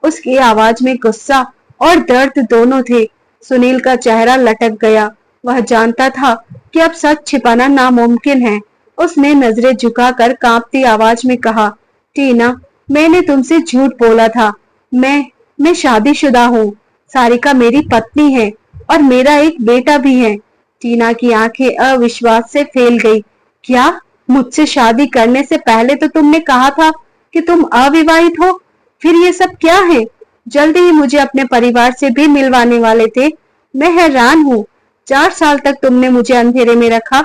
उसकी आवाज में गुस्सा और दर्द दोनों थे। सुनील का चेहरा लटक गया। वह जानता था कि अब सच छिपाना नामुमकिन है। उसने नजरें झुकाकर कांपती आवाज में कहा, टीना, मैंने तुमसे झूठ बोला था। मैं शादीशुदा हूँ। सारिका मेरी पत्नी है और मेरा एक बेटा भी है। टीना की आंखें अविश्वास से फैल गई। क्या? मुझसे शादी करने से पहले तो तुमने कहा था कि तुम अविवाहित हो, फिर ये सब क्या है? जल्दी ही मुझे अपने परिवार से भी मिलवाने वाले थे। मैं हैरान हूँ, 4 साल तक तुमने मुझे अंधेरे में रखा।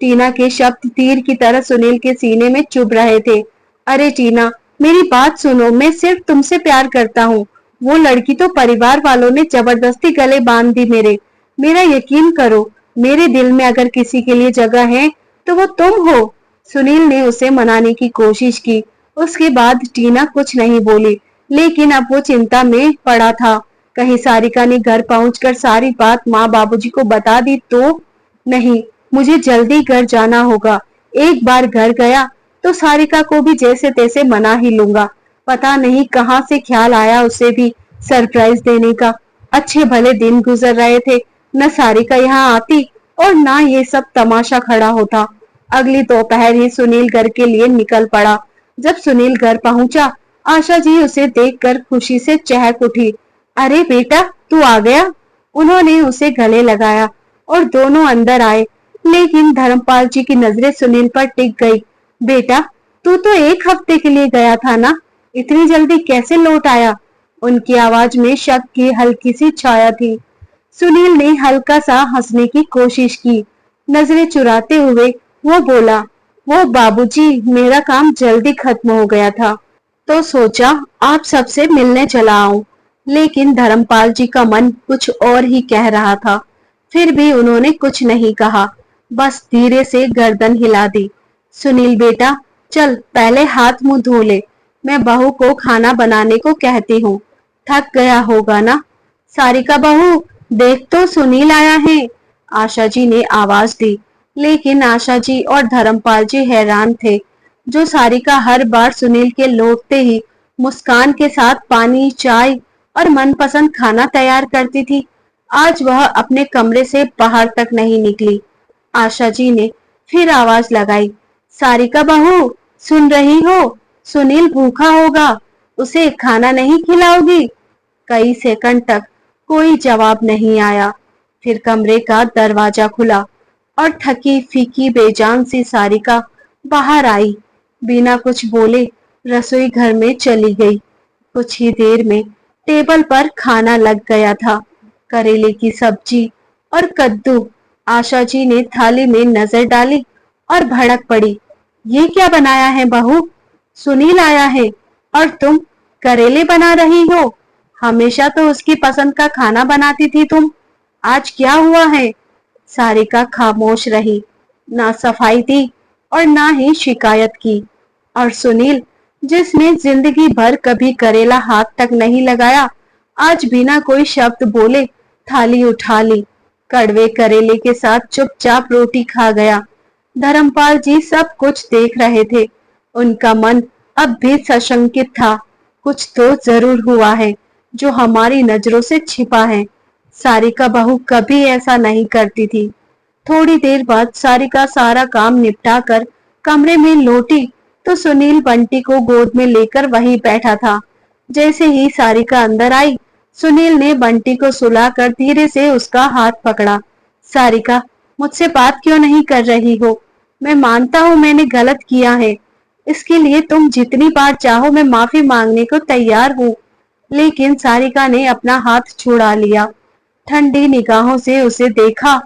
टीना के शब्द तीर की तरह सुनील के सीने में चुभ रहे थे। अरे टीना, मेरी बात सुनो, मैं सिर्फ तुमसे प्यार करता हूँ। वो लड़की तो परिवार वालों ने जबरदस्ती गले बांध दी मेरे। मेरा यकीन करो, मेरे दिल में अगर किसी के लिए जगह है तो वो तुम हो। सुनील ने उसे मनाने की कोशिश की। उसके बाद टीना कुछ नहीं बोली, लेकिन अब वो चिंता में पड़ा था। कहीं सारिका ने घर पहुंचकर सारी बात माँ बाबूजी को बता दी तो? नहीं, मुझे जल्दी घर जाना होगा। एक बार घर गया तो सारिका को भी जैसे तैसे मना ही लूंगा। पता नहीं कहां से ख्याल आया उसे भी सरप्राइज देने का। अच्छे भले दिन गुजर रहे थे, न सारिका यहाँ आती और ना ये सब तमाशा खड़ा होता। अगली दोपहर ही सुनील घर के लिए निकल पड़ा। जब सुनील घर पहुंचा, आशा जी उसे देखकर खुशी से चहक उठी। अरे बेटा, तू आ गया। उन्होंने उसे गले लगाया और दोनों अंदर आए। लेकिन धर्मपाल जी की नजरें सुनील पर टिक गई। बेटा, तू तो 1 हफ्ते के लिए गया था ना, इतनी जल्दी कैसे लौट आया? उनकी आवाज में शक की हल्की सी छाया थी। सुनील ने हल्का सा हंसने की कोशिश की। नजरें चुराते हुए वो बोला, वो बाबूजी, मेरा काम जल्दी खत्म हो गया था तो सोचा आप सबसे मिलने चला आऊं। लेकिन धर्मपाल जी का मन कुछ और ही कह रहा था। फिर भी उन्होंने कुछ नहीं कहा, बस धीरे से गर्दन हिला दी। सुनील बेटा, चल पहले हाथ मुंह धो ले, मैं बहू को खाना बनाने को कहती हूँ। थक गया होगा ना? सारिका बहू, देख तो सुनील आया है। आशा जी ने आवाज दी। लेकिन आशा जी और धर्मपाल जी हैरान थे। जो सारिका हर बार सुनील के लौटते ही मुस्कान के साथ पानी, चाय और मनपसंद खाना तैयार करती थी, आज वह अपने कमरे से बाहर तक नहीं निकली। आशा जी ने फिर आवाज लगाई, सारिका बहू, सुन रही हो? सुनील भूखा होगा, उसे खाना नहीं खिलाओगी? कई सेकंड तक कोई जवाब नहीं आया। फिर कमरे का दरवाजा खुला और थकी फीकी बेजान सी सारिका बाहर आई। बिना कुछ बोले रसोई घर में चली गई। कुछ ही देर में टेबल पर खाना लग गया था। करेले की सब्जी और कद्दू। आशा जी ने थाली में नजर डाली और भड़क पड़ी। ये क्या बनाया है बहू? सुनील आया है और तुम करेले बना रही हो? हमेशा तो उसकी पसंद का खाना बनाती थी तुम। आज क्या हुआ है? सारिका खामोश रही। ना सफाई दी और ना ही शिकायत की। और सुनील, जिसने जिंदगी भर कभी करेला हाथ तक नहीं लगाया, आज बिना कोई शब्द बोले थाली उठा ली। कड़वे करेले के साथ चुपचाप रोटी खा गया। धर्मपाल जी सब कुछ देख रहे थे। उनका मन अब भी सशंकित था। कुछ तो जरूर हुआ है जो हमारी नजरों से छिपा है। सारिका बहू कभी ऐसा नहीं करती थी। थोड़ी देर बाद सारिका सारा काम निपटा कर कमरे में लौटी तो सुनील बंटी को गोद में लेकर वहीं बैठा था। जैसे ही सारिका अंदर आई, सुनील ने बंटी को सुलाकर धीरे से उसका हाथ पकड़ा। सारिका, मुझसे बात क्यों नहीं कर रही हो? मैं मानता हूँ मैंने गलत किया है। इसके लिए तुम जितनी बार चाहो मैं माफी मांगने को तैयार हूँ। लेकिन सारिका ने अपना हाथ छुड़ा लिया। ठंडी निगाहों से उसे देखा,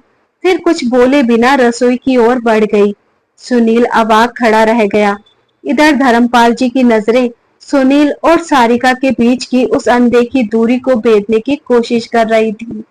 फिर कुछ बोले बिना रसोई की ओर बढ़ गई। सुनील अवाक खड़ा रह गया। इधर धर्मपाल जी की नजरें सुनील और सारिका के बीच की उस अनदेखी दूरी को भेदने की कोशिश कर रही थी।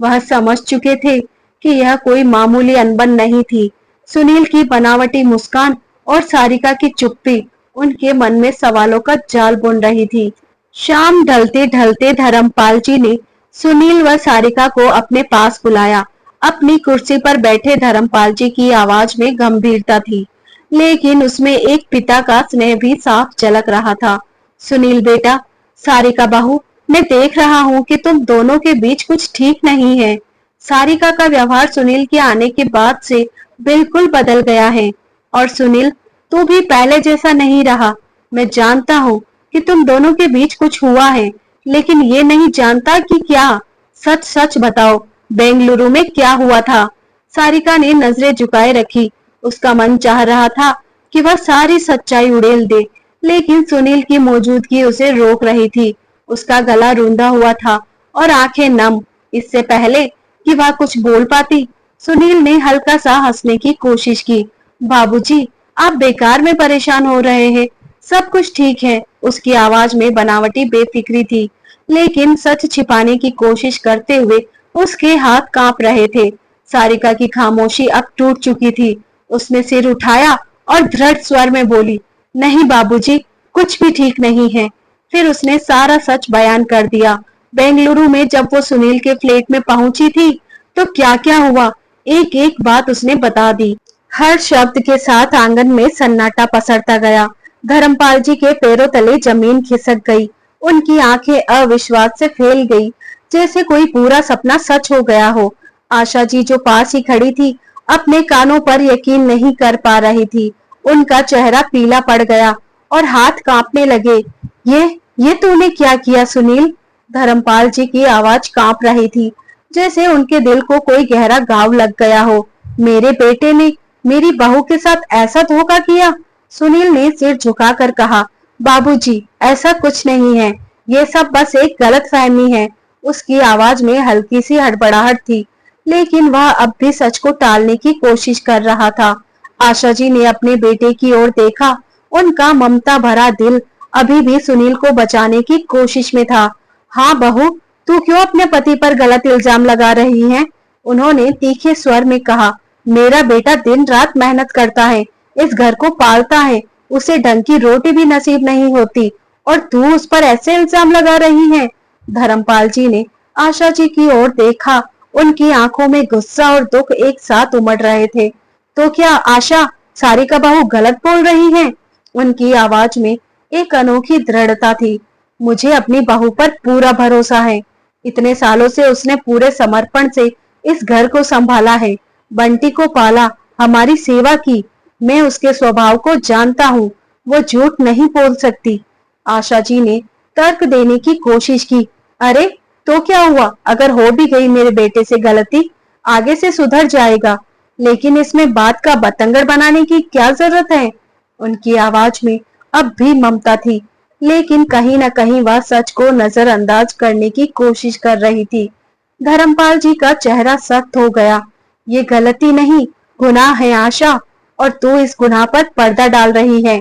वह समझ चुके थे कि यह कोई मामूली अनबन नहीं थी। सुनील की बनावटी मुस्कान और सारिका की चुप्पी उनके मन में सवालों का जाल बुन रही थी। शाम ढलते ढलते धर्मपाल जी ने सुनील व सारिका को अपने पास बुलाया। अपनी कुर्सी पर बैठे धर्मपाल जी की आवाज में गंभीरता थी, लेकिन उसमें एक पिता का स्नेह भी साफ झलक रहा था। सुनील बेटा, सारिका बहू, मैं देख रहा हूँ कि तुम दोनों के बीच कुछ ठीक नहीं है। सारिका का व्यवहार सुनील के आने के बाद से बिल्कुल बदल गया है। और सुनील, तू भी पहले जैसा नहीं रहा। मैं जानता हूँ कि तुम दोनों के बीच कुछ हुआ है, लेकिन ये नहीं जानता कि क्या। सच सच बताओ, बेंगलुरु में क्या हुआ था? सारिका ने नजरें झुकाए रखी। उसका मन चाह रहा था कि वह सारी सच्चाई उड़ेल दे, लेकिन सुनील की मौजूदगी उसे रोक रही थी। उसका गला रूंधा हुआ था और आंखें नम। इससे पहले कि वह कुछ बोल पाती, सुनील ने हल्का सा हंसने की कोशिश की। बाबूजी, आप बेकार में परेशान हो रहे हैं। सब कुछ ठीक है। उसकी आवाज में बनावटी बेफिक्री थी, लेकिन सच छिपाने की कोशिश करते हुए उसके हाथ कांप रहे थे। सारिका की खामोशी अब टूट चुकी थी। उसने सिर उठाया और दृढ़ स्वर में बोली, नहीं बाबूजी, कुछ भी ठीक नहीं है। फिर उसने सारा सच बयान कर दिया। बेंगलुरु में जब वो सुनील के फ्लैट में पहुंची थी तो क्या क्या हुआ, एक एक बात उसने बता दी। हर शब्द के साथ आंगन में सन्नाटा पसरता गया। धर्मपाल जी के पैरों तले जमीन खिसक गई। उनकी आंखें अविश्वास से फैल गई, जैसे कोई पूरा सपना सच हो गया हो। आशा जी जो पास ही खड़ी थी, अपने कानों पर यकीन नहीं कर पा रही थी। उनका चेहरा पीला पड़ गया और हाथ कांपने लगे। ये तूने क्या किया सुनील? धर्मपाल जी की आवाज कांप रही थी, जैसे उनके दिल को कोई गहरा घाव लग गया हो। मेरे बेटे ने मेरी बहू के साथ ऐसा धोखा किया? सुनील ने सिर झुकाकर कहा, बाबूजी, ऐसा कुछ नहीं है। ये सब बस एक गलतफहमी है। उसकी आवाज में हल्की सी हड़बड़ाहट थी, लेकिन वह अब भी सच को टालने की कोशिश कर रहा था। आशा जी ने अपने बेटे की ओर देखा। उनका ममता भरा दिल अभी भी सुनील को बचाने की कोशिश में था। हाँ बहू, तू क्यों अपने पति पर गलत इल्जाम लगा रही है? उन्होंने तीखे स्वर में कहा। मेरा बेटा दिन रात मेहनत करता है, इस घर को पालता है, उसे ढंग की रोटी भी नसीब नहीं होती, और तू उस पर ऐसे इल्जाम लगा रही है? धर्मपाल जी ने आशा जी की ओर देखा। उनकी आंखों में गुस्सा और दुख एक साथ उमड़ रहे थे। तो क्या आशा, सारिका बहू गलत बोल रही है? उनकी आवाज में एक अनोखी दृढ़ता थी। मुझे अपनी बहू पर पूरा भरोसा है। इतने सालों से उसने पूरे समर्पण से इस घर को संभाला है, बंटी को पाला, हमारी सेवा की। मैं उसके स्वभाव को जानता हूँ, वो झूठ नहीं बोल सकती। आशा जी ने तर्क देने की कोशिश की। अरे तो क्या हुआ, अगर हो भी गई मेरे बेटे से गलती, आगे से सुधर जाएगा, लेकिन इसमें बात का बतंगड़ बनाने की क्या जरूरत है। उनकी आवाज में अब भी ममता थी, लेकिन कहीं न कहीं वह सच को नजरअंदाज करने की कोशिश कर रही थी। धर्मपाल जी का चेहरा सख्त हो गया। ये गलती नहीं, गुनाह है आशा, और तू इस गुनाह पर पर्दा डाल रही है।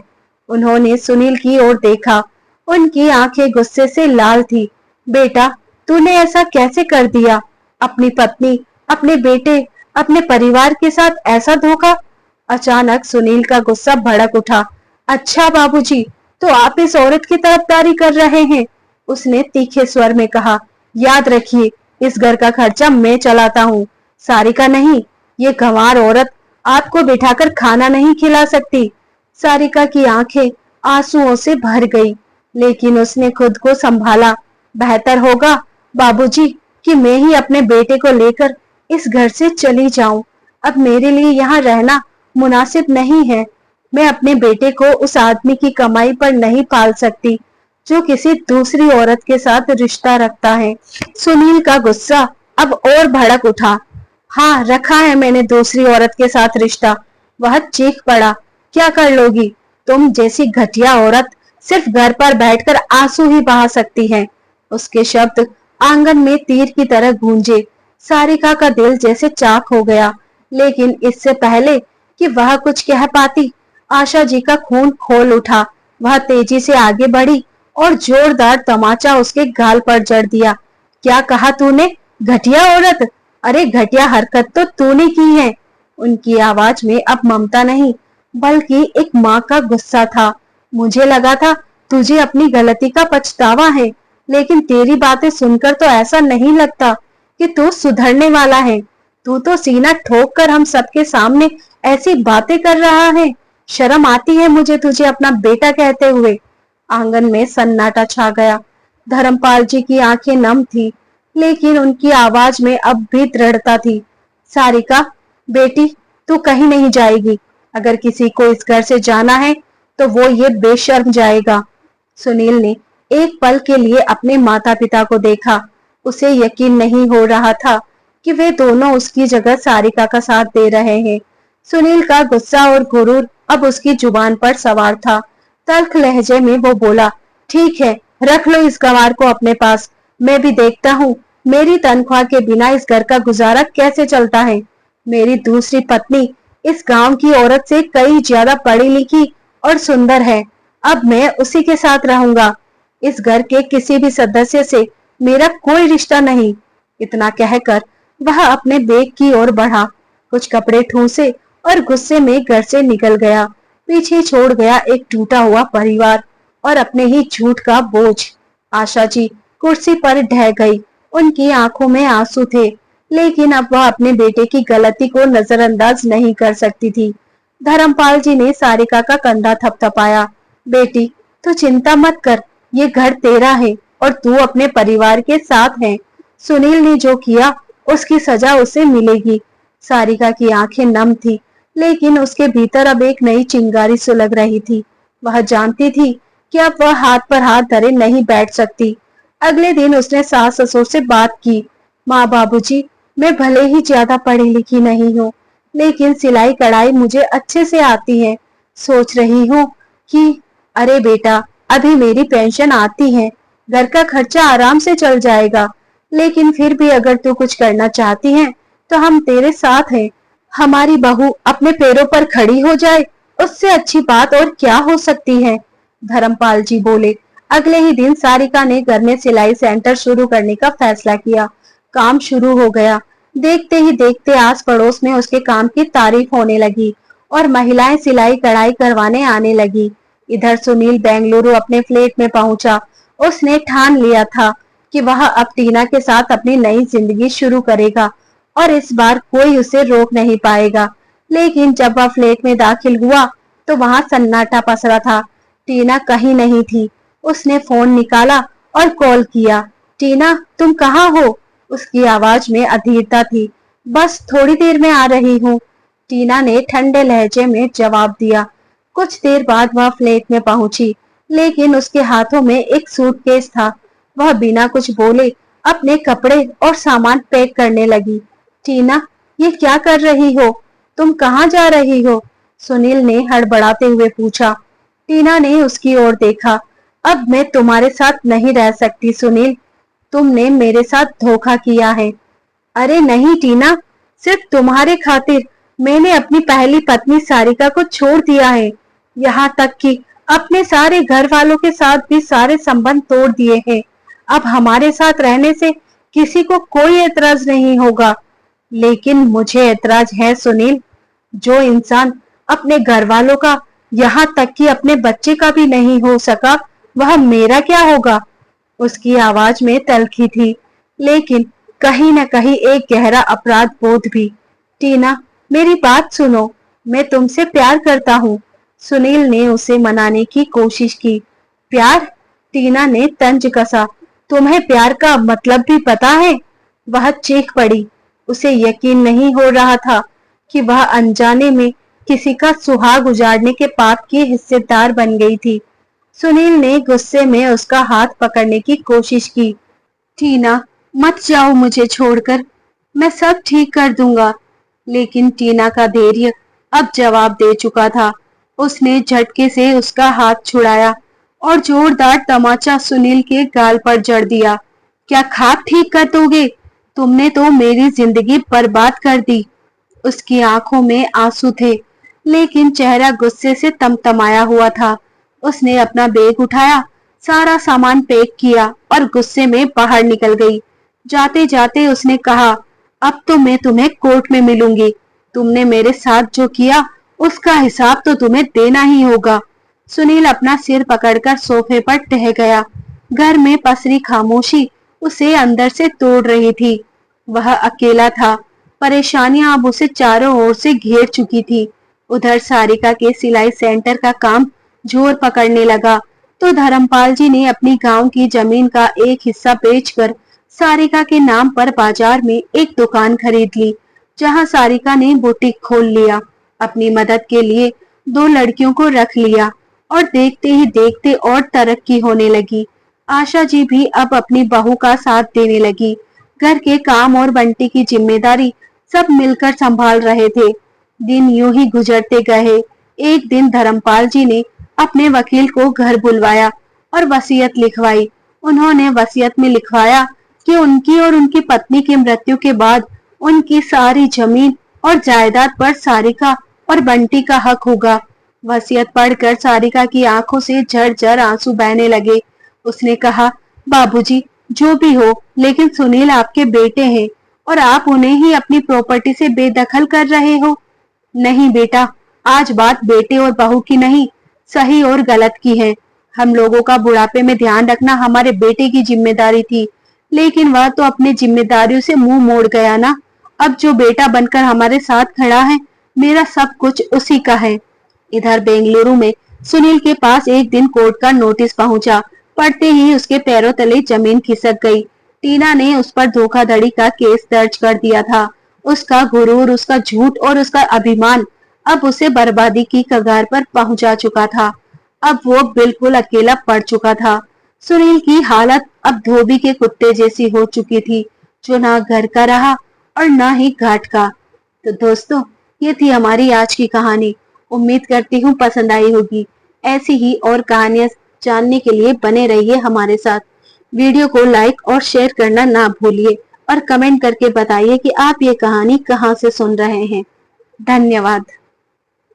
उन्होंने सुनील की ओर देखा। उनकी आंखें गुस्से से लाल थी। बेटा, तूने ऐसा कैसे कर दिया? अपनी पत्नी, अपने बेटे, अपने परिवार के साथ ऐसा धोखा? अचानक सुनील का गुस्सा भड़क उठा। अच्छा बाबूजी, तो आप इस औरत की तरफदारी कर रहे हैं? उसने तीखे स्वर में कहा। याद रखिए, इस घर का खर्चा मैं चलाता हूँ, सारिका नहीं। ये गंवार औरत आपको बिठाकर खाना नहीं खिला सकती। सारिका की आंखें आंसुओं से भर गई, लेकिन उसने खुद को संभाला। बेहतर होगा बाबूजी कि मैं ही अपने बेटे को लेकर इस घर से चली जाऊं। अब मेरे लिए यहाँ रहना मुनासिब नहीं है। मैं अपने बेटे को उस आदमी की कमाई पर नहीं पाल सकती जो किसी दूसरी औरत के साथ रिश्ता रखता है। सुनील का गुस्सा अब और भड़क उठा। हाँ, रखा है मैंने दूसरी औरत के साथ रिश्ता। वह चीख पड़ा। क्या कर लोगी? तुम जैसी घटिया औरत सिर्फ घर पर बैठकर आंसू ही बहा सकती है। उसके शब्द आंगन में तीर की तरह गूंजे। सारिका का दिल जैसे चाक हो गया, लेकिन इससे पहले कि वह कुछ कह पाती, आशा जी का खून खोल उठा। वह तेजी से आगे बढ़ी और जोरदार तमाचा उसके गाल पर जड़ दिया। क्या कहा तूने? घटिया औरत? अरे घटिया हरकत तो तूने की है। उनकी आवाज में अब ममता नहीं, बल्कि एक माँ का गुस्सा था। मुझे लगा था तुझे अपनी गलती का पछतावा है, लेकिन तेरी बातें सुनकर तो ऐसा नहीं लगता कि तू सुधरने वाला है। तू तो सीना ठोक कर हम सबके सामने ऐसी बातें कर रहा है। शर्म आती है मुझे तुझे अपना बेटा कहते हुए। आंगन में सन्नाटा छा गया। धर्मपाल जी की आंखें नम थी, लेकिन उनकी आवाज में अब भी दृढ़ता थी। सारिका बेटी, तू कहीं नहीं जाएगी। अगर किसी को इस घर से जाना है तो वो ये बेशर्म जाएगा। सुनील ने एक पल के लिए अपने माता पिता को देखा। उसे यकीन नहीं हो रहा था कि वे दोनों उसकी जगह सारिका का साथ दे रहे हैं। सुनील का गुस्सा और गुरूर अब उसकी जुबान पर सवार था। तल्ख लहजे में वो बोला, ठीक है, रख लो इस गंवार को अपने पास। मैं भी देखता हूँ मेरी तनख्वाह के बिना इस घर का गुजारा कैसे चलता है। मेरी दूसरी पत्नी इस गांव की औरत से कई ज्यादा पढ़ी लिखी और सुंदर है। अब मैं उसी के साथ रहूंगा। इस घर के किसी भी सदस्य से मेरा कोई रिश्ता नहीं। इतना कहकर वह अपने बैग की ओर बढ़ा, कुछ कपड़े ठूंसे और गुस्से में घर से निकल गया। पीछे छोड़ गया एक टूटा हुआ परिवार और अपने ही झूठ का बोझ। आशा जी कुर्सी पर ढह गई। उनकी आंखों में आंसू थे, लेकिन अब वह अपने बेटे की गलती को नजरअंदाज नहीं कर सकती थी। धर्मपाल जी ने सारिका का कंधा थपथपाया। बेटी, तू चिंता मत कर, ये घर तेरा है और तू अपने परिवार के साथ है। सुनील ने जो किया उसकी सजा उसे मिलेगी। सारिका की आंखें नम थी, लेकिन उसके भीतर अब एक नई चिंगारी सुलग रही थी। वह जानती थी कि अब वह हाथ पर हाथ धरे नहीं बैठ सकती। अगले दिन उसने सास ससुर से बात की। माँ बाबूजी, मैं भले ही ज्यादा पढ़ी लिखी नहीं हूँ, लेकिन सिलाई कढ़ाई मुझे अच्छे से आती है। सोच रही हूँ कि अरे बेटा, अभी मेरी पेंशन आती है, घर का खर्चा आराम से चल जाएगा। लेकिन फिर भी अगर तू कुछ करना चाहती है तो हम तेरे साथ हैं। हमारी बहू अपने पैरों पर खड़ी हो जाए, उससे अच्छी बात और क्या हो सकती है। धर्मपाल जी बोले। अगले ही दिन सारिका ने घर में सिलाई सेंटर शुरू करने का फैसला किया। काम शुरू हो गया। देखते ही देखते आस पड़ोस में उसके काम की तारीफ होने लगी और महिलाएं सिलाई कढ़ाई करवाने आने लगी। इधर सुनील बेंगलुरु अपने फ्लैट में पहुंचा। उसने ठान लिया था कि वह अब टीना के साथ अपनी नई जिंदगी शुरू करेगा और इस बार कोई उसे रोक नहीं पाएगा। लेकिन जब वह फ्लैट में दाखिल हुआ तो वहां सन्नाटा पसरा था। टीना कहीं नहीं थी। उसने फोन निकाला और कॉल किया। टीना, तुम कहाँ हो? उसकी आवाज में अधीरता थी। बस थोड़ी देर में आ रही हूँ। टीना ने ठंडे लहजे में जवाब दिया। कुछ देर बाद वह फ्लैट में पहुंची, लेकिन उसके हाथों में एक सूटकेस था। वह बिना कुछ बोले अपने कपड़े और सामान पैक करने लगी। टीना, ये क्या कर रही हो? तुम कहाँ जा रही हो? सुनील ने हड़बड़ाते हुए पूछा। टीना ने उसकी ओर देखा। अब मैं तुम्हारे साथ नहीं रह सकती सुनील, तुमने मेरे साथ धोखा किया है। अरे नहीं टीना, सिर्फ तुम्हारे खातिर मैंने अपनी पहली पत्नी सारिका को छोड़ दिया है। यहाँ तक कि अपने सारे घर वालों के साथ भी सारे संबंध तोड़ दिए हैं। अब हमारे साथ रहने से किसी को कोई एतराज नहीं होगा, लेकिन मुझे एतराज है सुनील। जो इंसान अपने घर वालों का, यहाँ तक कि अपने बच्चे का भी नहीं हो सका, वह मेरा क्या होगा? उसकी आवाज में तल्खी थी, लेकिन कहीं न कहीं एक गहरा अपराध बोध भी। टीना, मेरी बात सुनो, मैं तुमसे प्यार करता हूँ। सुनील ने उसे मनाने की कोशिश की। प्यार? टीना ने तंज कसा। तुम्हें प्यार का मतलब भी पता है? वह चीख पड़ी। उसे यकीन नहीं हो रहा था कि वह अनजाने में किसी का सुहाग उजाड़ने के पाप की हिस्सेदार बन गई थी। सुनील ने गुस्से में उसका हाथ पकड़ने की कोशिश की। टीना, मत जाओ मुझे छोड़कर, मैं सब ठीक कर दूंगा। लेकिन टीना का धैर्य अब जवाब दे चुका था। उसने झटके से उसका हाथ छुड़ाया और जोरदार तमाचा सुनील के गाल पर जड़ दिया। क्या खाक ठीक कर दोगे? तुमने तो मेरी जिंदगी बर्बाद कर दी। उसकी आंखों में आंसू थे, लेकिन चेहरा गुस्से से तमतमाया हुआ था। उसने अपना बैग उठाया, सारा सामान पैक किया और गुस्से में बाहर निकल गई। जाते जाते उसने कहा, अब तो मैं तुम्हें कोर्ट में मिलूंगी। तुमने मेरे साथ जो किया उसका हिसाब तो तुम्हें देना ही होगा। सुनील अपना सिर पकड़कर सोफे पर टह गया। घर में पसरी खामोशी उसे अंदर से तोड़ रही थी। वह अकेला था। परेशानियां अब उसे चारों ओर से घेर चुकी थी। उधर सारिका के सिलाई सेंटर का काम जोर पकड़ने लगा, तो धर्मपाल जी ने अपनी गांव की जमीन का एक हिस्सा बेचकर सारिका के नाम पर बाजार में एक दुकान खरीद ली, जहां सारिका ने बुटीक खोल लिया। अपनी मदद के लिए 2 लड़कियों को रख लिया और देखते ही देखते और तरक्की होने लगी। आशा जी भी अब अपनी बहू का साथ देने लगी। घर के काम और बंटी की जिम्मेदारी सब मिलकर संभाल रहे थे। दिन यूं ही गुजरते गए। एक दिन धर्मपाल जी ने अपने वकील को घर बुलवाया और वसीयत लिखवाई। उन्होंने वसीयत में लिखवाया कि उनकी और उनकी पत्नी की मृत्यु के बाद उनकी सारी जमीन और जायदाद पर सारिका और बंटी का हक होगा। वसीयत पढ़कर सारिका की आंखों से झरझर आंसू बहने लगे। उसने कहा, बाबूजी, जो भी हो, लेकिन सुनील आपके बेटे हैं और आप उन्हें ही अपनी प्रॉपर्टी से बेदखल कर रहे हो। नहीं बेटा, आज बात बेटे और बहू की नहीं, सही और गलत की है। हम लोगों का बुढ़ापे में ध्यान रखना हमारे बेटे की जिम्मेदारी थी, लेकिन वह तो अपनी जिम्मेदारियों से मुंह मोड़ गया ना। अब जो बेटा बनकर हमारे साथ खड़ा है, मेरा सब कुछ उसी का है। इधर बेंगलुरु में सुनील के पास एक दिन कोर्ट का नोटिस पहुंचा। पढ़ते ही उसके पैरों तले जमीन खिसक गई। टीना ने उस पर धोखाधड़ी का केस दर्ज कर दिया था। उसका गुरूर, उसका झूठ और उसका अभिमान अब उसे बर्बादी की कगार पर पहुंचा चुका था। अब वो बिल्कुल अकेला पड़ चुका था। सुनील की हालत अब धोबी के कुत्ते जैसी हो चुकी थी, जो ना घर का रहा और ना ही घाट का। तो दोस्तों, ये थी हमारी आज की कहानी। उम्मीद करती हूँ पसंद आई होगी। ऐसी ही और कहानियां जानने के लिए बने रहिए हमारे साथ। वीडियो को लाइक और शेयर करना ना भूलिए और कमेंट करके बताइए कि आप ये कहानी कहाँ से सुन रहे हैं। धन्यवाद।